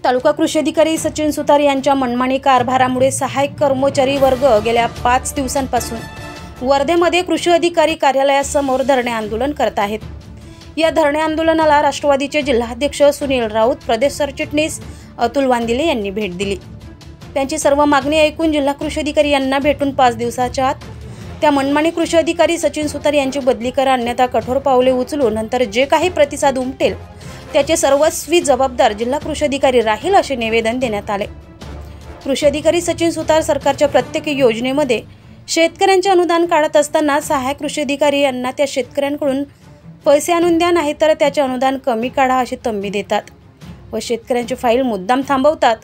तालुका कृषी अधिकारी सचिन सुतार यांच्या मनमानी कारभारामुळे सहाय्यक कर्मचारी वर्ग गेल्या 5 दिवसांपासून वर्धेमध्ये कृषी अधिकारी कार्यालयासमोर धरणे आंदोलन करत आहेत। या धरणे आंदोलनाला राष्ट्रवादीचे जिल्हाध्यक्ष सुनील राऊत, प्रदेश सरचिटणीस अतुल वांदिले यांनी भेट दिली। त्यांची सर्व मागणी ऐकून जिल्हा कृषी अधिकारी यांना भेटून 5 दिवसाच्या आत त्या मनमानी कृषी अधिकारी सचिन सुतार यांची बदली करा, अन्यथा कठोर पावले उचलून नंतर जे काही प्रतिसाद उमटेल त्याचे सर्वस्वी जबाबदार जिल्हा कृषी अधिकारी राहील असे निवेदन देण्यात आले। कृषी अधिकारी सचिन सुतार सरकारच्या प्रत्येक योजनेमध्ये शेतकऱ्यांचे अनुदान काढत असताना सहाय्यक कृषी अधिकारी यांना त्या शेतकऱ्यांकडून पैसे आणून द्या, नाही तर त्याचे अनुदान कमी काढा अशी तंबी देतात व शेतकऱ्यांची फाईल मुद्दाम थांबवतात।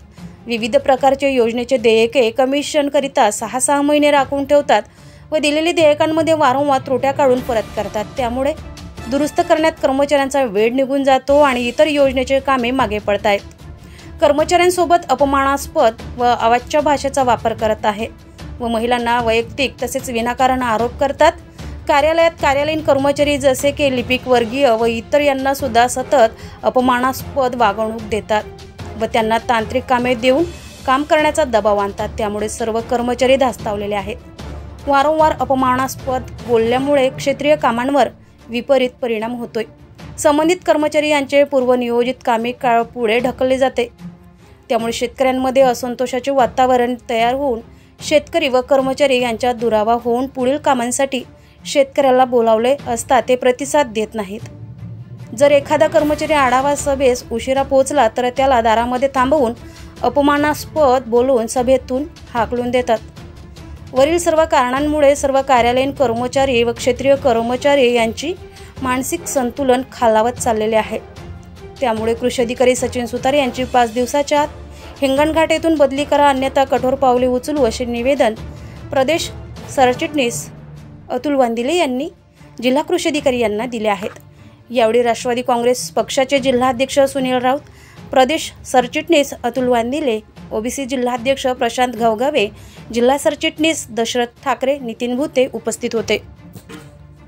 विविध प्रकारचे योजनेचे देयके कमिशनकरिता 6-6 महिने राखून ठेवतात व दिलेली देयकांमध्ये वारंवार त्रुट्या काढून परत करतात। त्यामुळे दुरुस्त करण्यात कर्मचाऱ्यांचा वेळ निघून जातो आणि इतर योजनेचे कामे मागे पडतायत। कर्मचाऱ्यांसोबत अपमानास्पद व अवाच्य भाषेचा वापर करत आहे व महिलांना वैयक्तिक तसेच विनाकारण आरोप करतात। कार्यालयात कार्यालयीन कर्मचारी जसे की लिपिक वर्गीय व इतर यांना सुद्धा सतत अपमानास्पद वागणूक देतात व त्यांना तांत्रिक कामे देऊन काम करण्याचा दबाव आणतात। त्यामुळे सर्व कर्मचारी धास्तावलेले आहेत। वारंवार अपमानास्पद बोलल्यामुळे क्षेत्रीय कामांवर विपरीत परिणाम होतोय। संबंधित कर्मचारी यांचे पूर्वनियोजित कामे पुढे ढकलले जाते। त्यामुळे शेतकऱ्यांमध्ये असंतोषाचे वातावरण तयार होऊन शेतकरी व कर्मचारी यांच्यात दुरावा होऊन पुढील कामांसाठी शेतकऱ्याला बोलावले असता ते प्रतिसाद देत नाहीत। जर एखादा कर्मचारी आढावा सभेस उशिरा पोहोचला तर त्याला दारामध्ये थांबवून अपमानास्पद बोलून सभेतून हाकलून देतात। वरील सर्व कारणांमुळे सर्व कार्यालयीन कर्मचारी व क्षेत्रीय कर्मचारी यांची मानसिक संतुलन खालावत चाललेले आहे। त्यामुळे कृषी अधिकारी सचिन सुतार यांची 5 दिवसाच्या आत हिंगणघाट येथून बदली करा, अन्यथा कठोर पावले उचलू असे निवेदन प्रदेश सरचिटणीस अतुल वांदिले यांनी जिल्हा कृषी अधिकारी यांना दिले आहेत। यावेळी राष्ट्रवादी काँग्रेस पक्षाचे जिल्हाध्यक्ष सुनील राऊत, प्रदेश सरचिटणीस अतुल वांदिले, ओबीसी जिल्हाध्यक्ष प्रशांत घवघावे, जिल्हा सरचिटणीस दशरथ ठाकरे, नितीन भुते उपस्थित होते।